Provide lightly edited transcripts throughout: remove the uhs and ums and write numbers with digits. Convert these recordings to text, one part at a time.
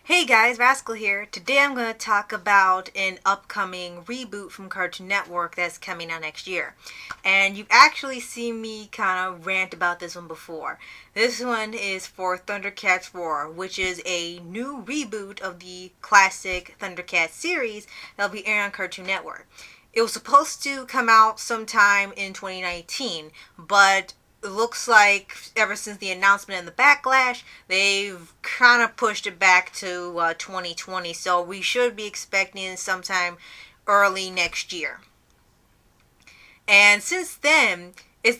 Hey guys, Rascal here. Today I'm going to talk about an upcoming reboot from Cartoon Network that's coming out next year. And you've actually seen me kind of rant about this one before. This one is for Thundercats Roar, which is a new reboot of the classic Thundercats series that'll be airing on Cartoon Network. It was supposed to come out sometime in 2019, but it looks like ever since the announcement and the backlash, they've kind of pushed it back to 2020. So we should be expecting sometime early next year. And since then,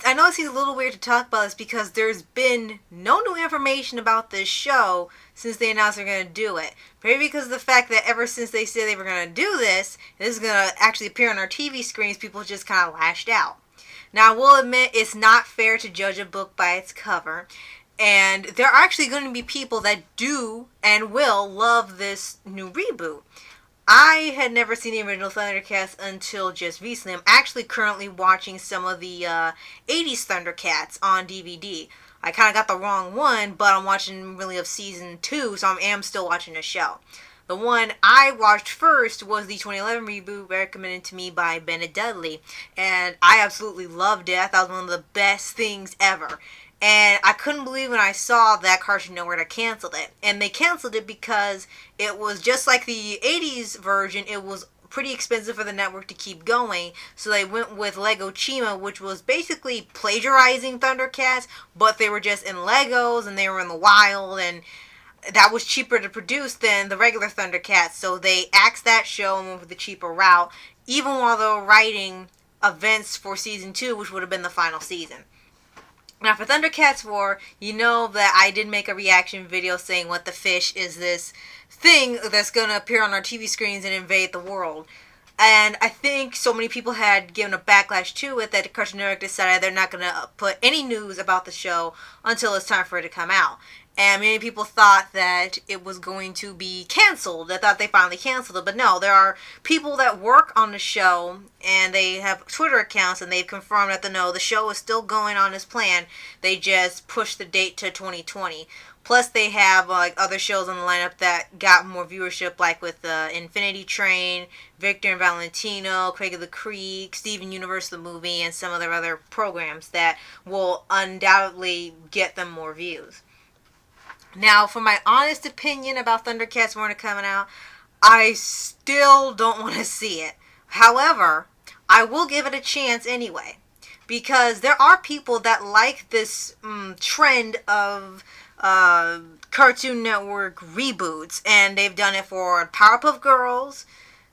I know it seems a little weird to talk about this because there's been no new information about this show since they announced they're going to do it. Maybe because of the fact that ever since they said they were going to do this is going to actually appear on our TV screens, people just kind of lashed out. Now, I will admit it's not fair to judge a book by its cover, and there are actually going to be people that do and will love this new reboot. I had never seen the original Thundercats until just recently. I'm actually currently watching some of the 80s Thundercats on DVD. I kind of got the wrong one, but I'm watching really of season 2, so I am still watching the show. The one I watched first was the 2011 reboot recommended to me by Bennett Dudley, and I absolutely loved it. I thought it was one of the best things ever. And I couldn't believe when I saw that Cartoon Network had canceled it. And they canceled it because it was just like the 80s version, it was pretty expensive for the network to keep going, so they went with Lego Chima, which was basically plagiarizing Thundercats, but they were just in Legos and they were in the wild, and that was cheaper to produce than the regular Thundercats, so they axed that show and went with the cheaper route, even while they were writing events for season 2, which would have been the final season. Now, for Thundercats Roar, you know that I did make a reaction video saying what the fish is this thing that's going to appear on our TV screens and invade the world. And I think so many people had given a backlash to it that Cartoon Network decided they're not going to put any news about the show until it's time for it to come out. And many people thought that it was going to be canceled. They thought they finally canceled it. But no, there are people that work on the show, and they have Twitter accounts, and they've confirmed that the show is still going on as planned. They just pushed the date to 2020. Plus, they have other shows on the lineup that got more viewership, like with Infinity Train, Victor and Valentino, Craig of the Creek, Steven Universe the movie, and some of their other programs that will undoubtedly get them more views. Now, for my honest opinion about Thundercats Roar coming out, I still don't want to see it. However, I will give it a chance anyway, because there are people that like this trend of Cartoon Network reboots, and they've done it for Powerpuff Girls,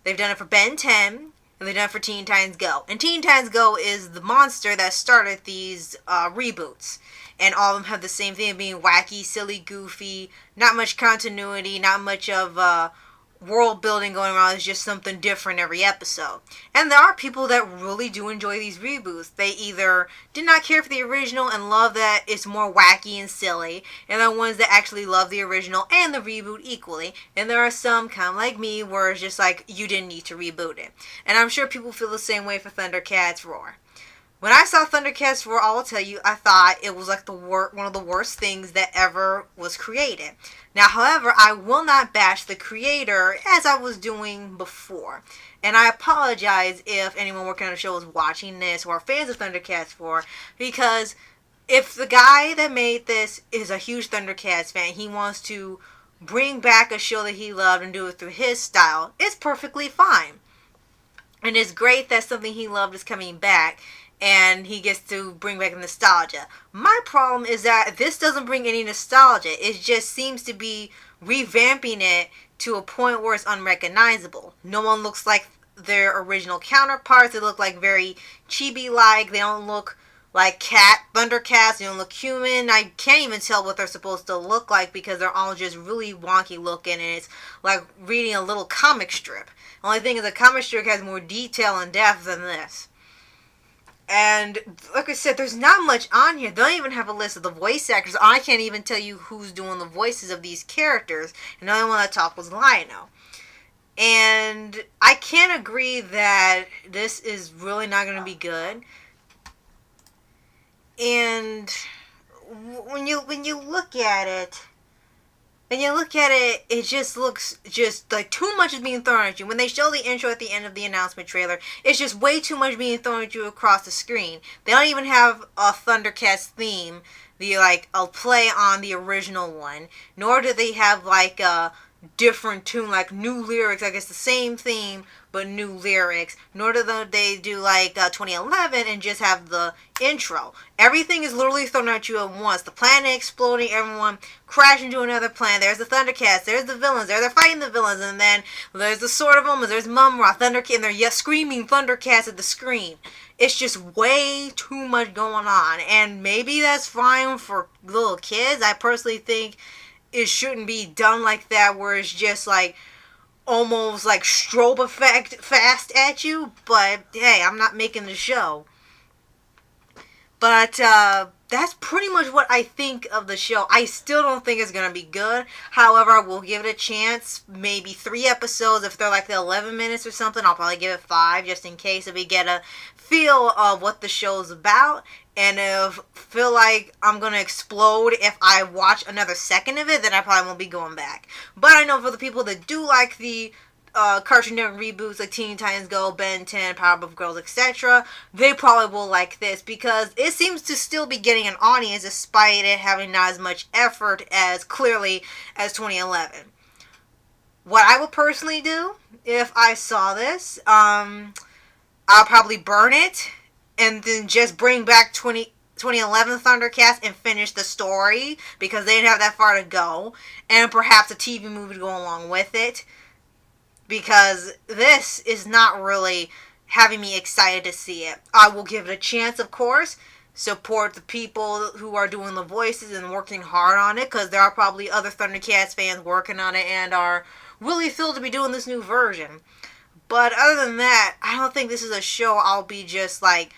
they've done it for Ben 10, and they've done it for Teen Titans Go. And Teen Titans Go is the monster that started these reboots. And all of them have the same thing, being wacky, silly, goofy, not much continuity, not much of world building going on. It's just something different every episode. And there are people that really do enjoy these reboots. They either did not care for the original and love that it's more wacky and silly, and there are ones that actually love the original and the reboot equally. And there are some, kind of like me, where it's just like, you didn't need to reboot it. And I'm sure people feel the same way for Thundercats Roar. When I saw Thundercats Roar, I'll tell you, I thought it was like one of the worst things that ever was created. Now, however, I will not bash the creator as I was doing before. And I apologize if anyone working on the show is watching this or fans of Thundercats Roar, because if the guy that made this is a huge Thundercats fan, he wants to bring back a show that he loved and do it through his style, it's perfectly fine. And it's great that something he loved is coming back, and he gets to bring back nostalgia. My problem is that this doesn't bring any nostalgia. It just seems to be revamping it to a point where it's unrecognizable. No one looks like their original counterparts. They look like very chibi-like. They don't look like Thundercats. They don't look human. I can't even tell what they're supposed to look like because they're all just really wonky looking, and it's like reading a little comic strip. The only thing is a comic strip has more detail and depth than this. And like I said, there's not much on here. They don't even have a list of the voice actors. I can't even tell you who's doing the voices of these characters. And the only one that talked was Lionel. And I can't agree that this is really not going to be good. And when you look at it, And you look at it, it just looks just like too much is being thrown at you. When they show the intro at the end of the announcement trailer, it's just way too much being thrown at you across the screen. They don't even have a Thundercats theme, a play on the original one, nor do they have like a different tune, like new lyrics. I guess the same theme but new lyrics. Nor do they do like 2011 and just have the intro. Everything is literally thrown at you at once. The planet exploding, everyone crashing into another planet. There's the Thundercats. There's the villains. They're fighting the villains, and then there's the Sword of Omens. There's Mumra, Thundercat, and they're screaming Thundercats at the screen. It's just way too much going on, and maybe that's fine for little kids. I personally think it shouldn't be done like that, where it's just like almost like strobe effect fast at you. But hey, I'm not making the show. But that's pretty much what I think of the show. I still don't think it's going to be good. However, I will give it a chance. Maybe 3 episodes. If they're like the 11 minutes or something, I'll probably give it 5 just in case, if we get a feel of what the show's about. And if feel like I'm going to explode if I watch another second of it, then I probably won't be going back. But I know for the people that do like the Cartoon Network reboots like Teen Titans Go, Ben 10, Powerpuff Girls, etc., they probably will like this, because it seems to still be getting an audience despite it having not as much effort as clearly as 2011. What I would personally do if I saw this, I'll probably burn it and then just bring back 2011 Thundercats and finish the story, because they didn't have that far to go, and perhaps a TV movie to go along with it, because this is not really having me excited to see it. I will give it a chance, of course. Support the people who are doing the voices and working hard on it, because there are probably other Thundercats fans working on it and are really thrilled to be doing this new version. But other than that, I don't think this is a show I'll be just like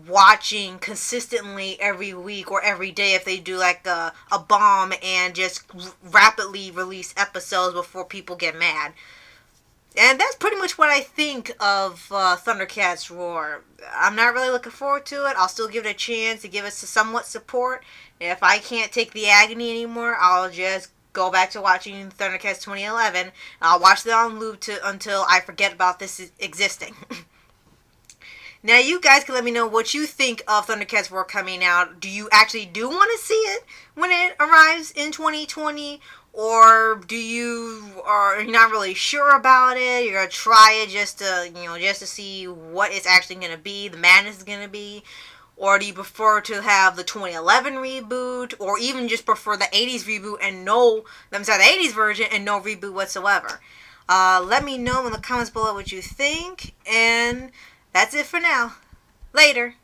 watching consistently every week or every day if they do like a bomb and just rapidly release episodes before people get mad. And that's pretty much what I think of Thundercats Roar. I'm not really looking forward to it. I'll still give it a chance to give it somewhat support. If I can't take the agony anymore, I'll just go back to watching Thundercats 2011. I'll watch it on loop until I forget about this existing. Now, you guys can let me know what you think of Thundercats Roar coming out. Do you actually want to see it when it arrives in 2020? Or are you not really sure about it? You're gonna try it just to see what it's actually gonna be, the madness is gonna be, or do you prefer to have the 2011 reboot, or even just prefer the 80s reboot and the 80s version and no reboot whatsoever? Let me know in the comments below what you think, and that's it for now. Later.